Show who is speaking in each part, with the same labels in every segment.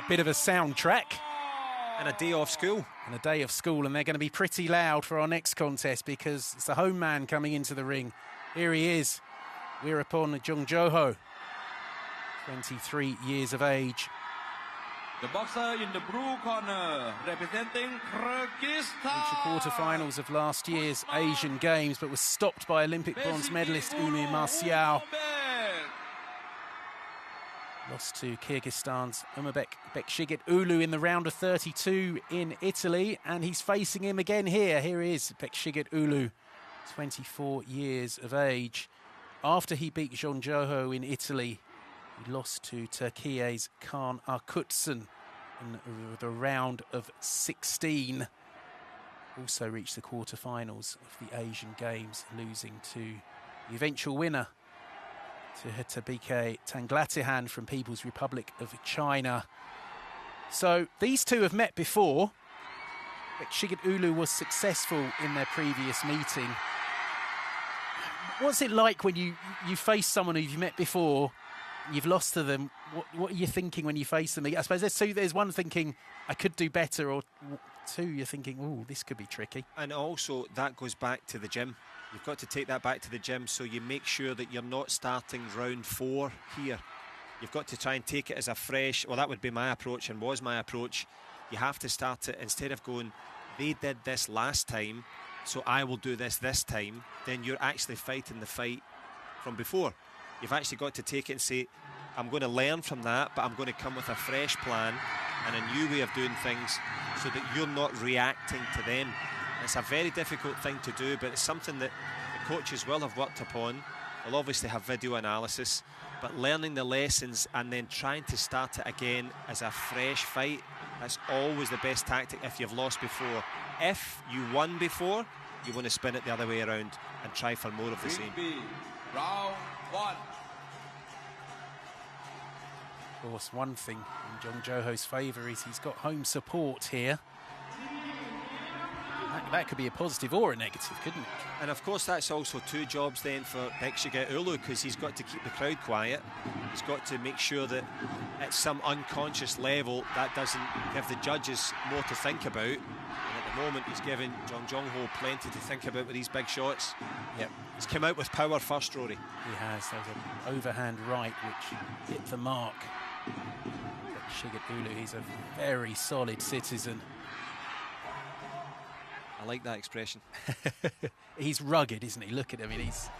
Speaker 1: bit of a soundtrack.
Speaker 2: And a day off school.
Speaker 1: And a day of school, and they're going to be pretty loud for our next contest because it's the home man coming into the ring. Here he is, Weerapon Jongjoho, 23 years of age.
Speaker 3: The boxer in the blue corner, representing Kyrgyzstan.
Speaker 1: Reached the quarterfinals of last year's Asian Games, but was stopped by Olympic bronze medalist Uulu Martial. Lost to Kyrgyzstan's Omurbek Bekzhigit Uulu in the round of 32 in Italy, and he's facing him again here. Here is Bekzhigit Uulu, 24 years of age. After he beat Jongjoho in Italy, he lost to Turkey's Kaan Arkutsan in the round of 16. Also reached the quarterfinals of the Asian Games, losing to the eventual winner, to Hitabike Tanglatihan from People's Republic of China. So these two have met before. Bekzhigit Uulu was successful in their previous meeting. What's it like when you face someone who you've met before, you've lost to them? What are you thinking when you face them? I suppose there's one thinking, I could do better, or two, you're thinking, oh, this could be tricky.
Speaker 2: And also, that goes back to the gym. You've got to take that back to the gym, so you make sure that you're not starting round 4 here. You've got to try and take it as a fresh, well, that would be my approach and was my approach. You have to start it, instead of going, they did this last time, so I will do this time, then you're actually fighting the fight from before. You've actually got to take it and say, I'm going to learn from that, but I'm going to come with a fresh plan and a new way of doing things so that you're not reacting to them. It's a very difficult thing to do, but it's something that the coaches will have worked upon. They'll obviously have video analysis, but learning the lessons and then trying to start it again as a fresh fight, that's always the best tactic if you've lost before. If you won before, you want to spin it the other way around and try for more of the same.
Speaker 3: Round 1.
Speaker 1: Of course, one thing in Jongjoho's favour is he's got home support here. That could be a positive or a negative, couldn't it?
Speaker 2: And of course that's also 2 jobs then for Bekzhigit Uulu, because he's got to keep the crowd quiet. He's got to make sure that at some unconscious level that doesn't give the judges more to think about. And at the moment he's giving Jongjoho plenty to think about with these big shots.
Speaker 1: Yep.
Speaker 2: He's come out with power first, Rory.
Speaker 1: He has. There's an overhand right which hit the mark. Bekzhigit Uulu, he's a very solid citizen.
Speaker 2: I like that expression.
Speaker 1: He's rugged, isn't he? Look at him. He's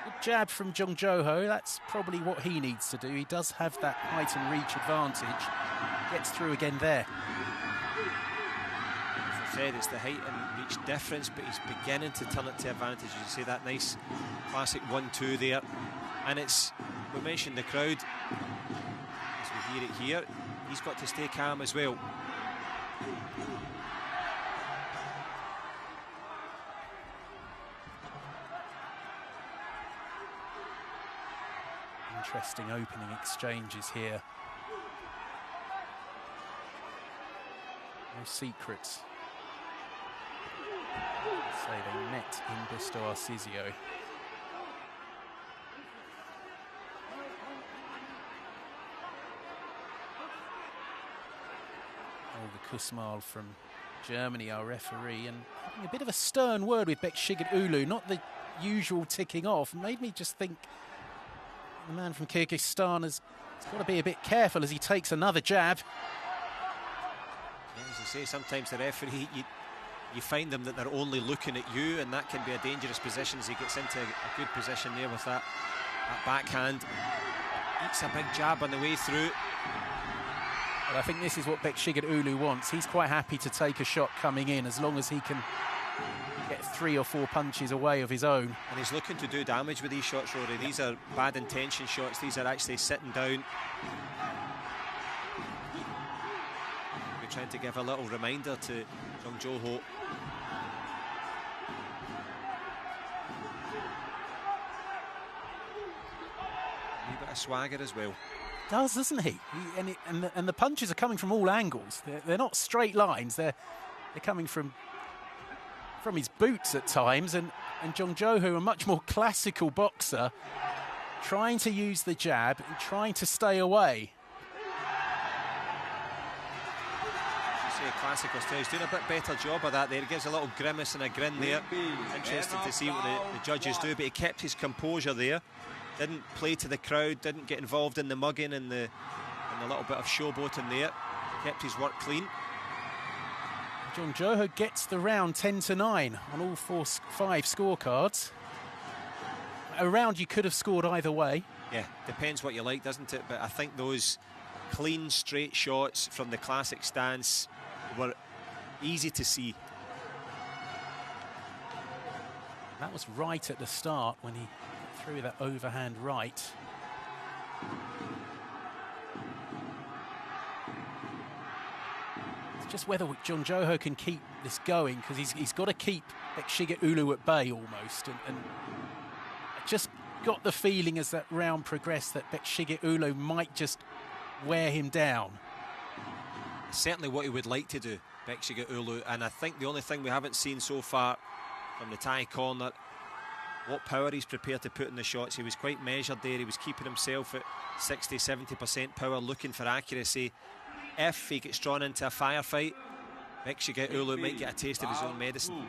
Speaker 1: good jab from Jongjoho. That's probably what he needs to do. He does have that height and reach advantage. Gets through again there.
Speaker 2: As I said, it's the height and reach difference, but he's beginning to turn it to advantage. You see that nice classic 1-2 there. And it's, we mentioned the crowd. As we hear it here, he's got to stay calm as well.
Speaker 1: Interesting opening exchanges here. No secrets. Say they met in Busto Arsizio. Olga Kusmal from Germany, our referee, and having a bit of a stern word with Bekzhigit Uulu, not the usual ticking off. Made me just think the man from Kyrgyzstan has got to be a bit careful as he takes another jab.
Speaker 2: Yeah, as you say, sometimes the referee, you find them that they're only looking at you, and that can be a dangerous position as he gets into a good position there with that backhand. Eats a big jab on the way through.
Speaker 1: But I think this is what Bekzhigit Uulu wants. He's quite happy to take a shot coming in as long as he can get 3 or 4 punches away of his own.
Speaker 2: And he's looking to do damage with these shots, Rory. These are bad intention shots. These are actually sitting down. We're trying to give a little reminder to Jongjoho. A wee bit of swagger as well.
Speaker 1: Does, doesn't he? And the punches are coming from all angles. They're not straight lines. They're coming from his boots at times. And Jongjoho, a much more classical boxer, trying to use the jab and trying to stay away.
Speaker 2: A classical style. He's doing a bit better job of that there. He gives a little grimace and a grin there. Interested to see what the judges do, but he kept his composure there. Didn't play to the crowd, didn't get involved in the mugging and the little bit of showboating there. Kept his work clean.
Speaker 1: Jongjoho gets the round 10-9 on all 5 scorecards. A round you could have scored either way.
Speaker 2: Yeah, depends what you like, doesn't it? But I think those clean, straight shots from the classic stance were easy to see.
Speaker 1: That was right at the start when he threw that overhand right. It's just whether Jongjoho can keep this going, because he's got to keep Bekzhigit Uulu at bay almost. And I just got the feeling as that round progressed that Bekzhigit Uulu might just wear him down.
Speaker 2: Certainly what he would like to do, Bekzhigit Uulu, and I think the only thing we haven't seen so far from the Thai corner, what power he's prepared to put in the shots. He was quite measured there. He was keeping himself at 60-70% power, looking for accuracy. If he gets drawn into a firefight, Bekzhigit Uulu might get a taste of his own medicine.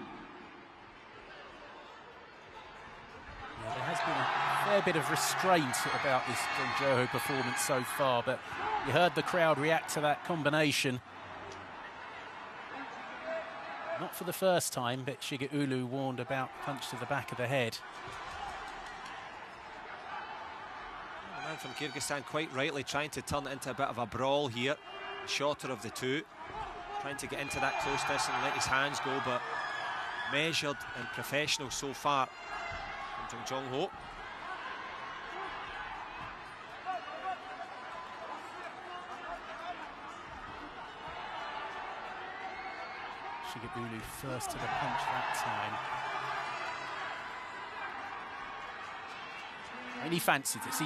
Speaker 1: Yeah, there has been a fair bit of restraint about this Jongjoho performance so far, but you heard the crowd react to that combination. Not for the first time, Bekzhigit Uulu warned about punch to the back of the head.
Speaker 2: The man from Kyrgyzstan quite rightly trying to turn it into a bit of a brawl here. The shorter of the two. Trying to get into that closeness and let his hands go, but measured and professional so far from Jongjoho.
Speaker 1: Bekzhigit Uulu first to the punch that time. And he fancies this.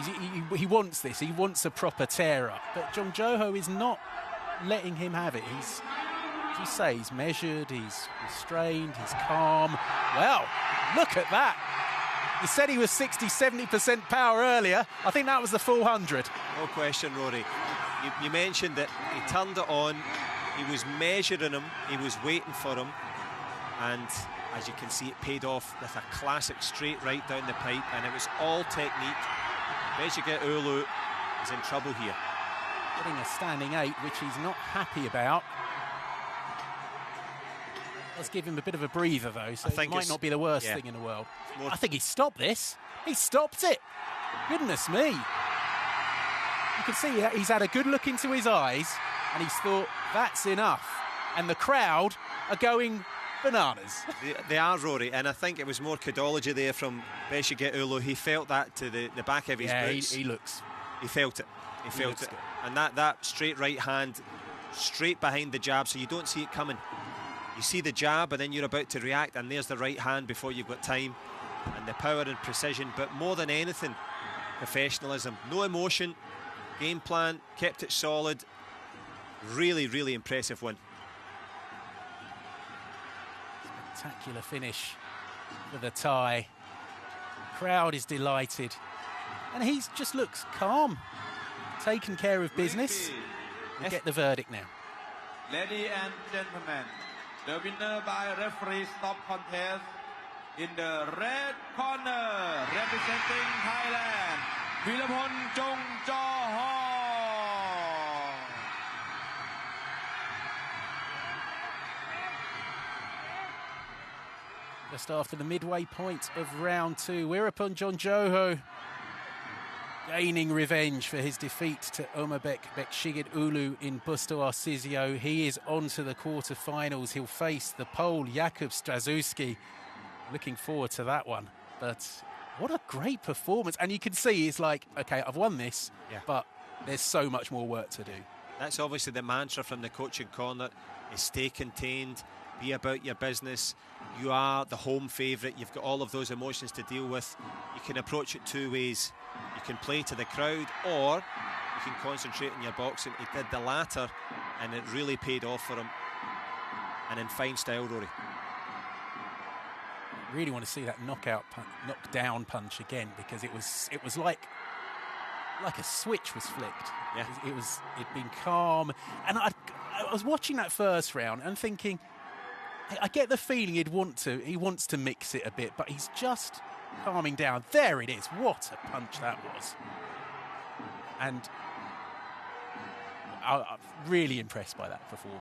Speaker 1: He wants this. He wants a proper tear-up. But Jongjoho is not letting him have it. He's, as you say, he's measured, he's restrained, he's calm. Well, look at that. You said he was 60-70% power earlier. I think that was the full 100.
Speaker 2: No question, Rory. You mentioned that he turned it on. He was measuring him, he was waiting for him, and as you can see, it paid off with a classic straight right down the pipe, and it was all technique. Bekzhigit Uulu is in trouble here.
Speaker 1: Getting a standing 8, which he's not happy about. Let's give him a bit of a breather, though, so it might not be the worst thing in the world. I think he stopped this. He stopped it. Goodness me. You can see he's had a good look into his eyes, and he's thought, that's enough. And the crowd are going bananas.
Speaker 2: They are, Rory, and I think it was more caudology there from Bekzhigit Uulu. He felt that to the back of his boots.
Speaker 1: He looks.
Speaker 2: He felt it. He felt it.
Speaker 1: Good.
Speaker 2: And that straight right hand, straight behind the jab, so you don't see it coming. You see the jab, and then you're about to react, and there's the right hand before you've got time. And the power and precision, but more than anything, professionalism. No emotion, game plan, kept it solid. Really, really impressive win.
Speaker 1: Spectacular finish for the Thai. Crowd is delighted. And he just looks calm, taking care of business. We'll get the verdict now.
Speaker 3: Ladies and gentlemen, the winner by referee stop contest in the red corner, representing Thailand, Weerapon Jongjoho.
Speaker 1: Just after the midway point of round 2, Weerapon Jongjoho gaining revenge for his defeat to Omurbek Bekzhigit Uulu in Busto Arsizio. He is on to the quarter-finals. He'll face the Pole Jakub Straszewski. Looking forward to that one. But what a great performance. And you can see he's like, OK, I've won this, but there's so much more work to do.
Speaker 2: That's obviously the mantra from the coaching corner, is stay contained, be about your business. You are the home favourite. You've got all of those emotions to deal with. You can approach it 2 ways. You can play to the crowd, or you can concentrate on your boxing. He did the latter, and it really paid off for him. And in fine style, Rory.
Speaker 1: Really want to see that knockdown punch again, because it was like like a switch was flicked.
Speaker 2: Yeah.
Speaker 1: It'd been calm, and I was watching that first round and thinking, I get the feeling he wants to mix it a bit, but he's just calming down. There it is. What a punch that was. And I'm really impressed by that performance.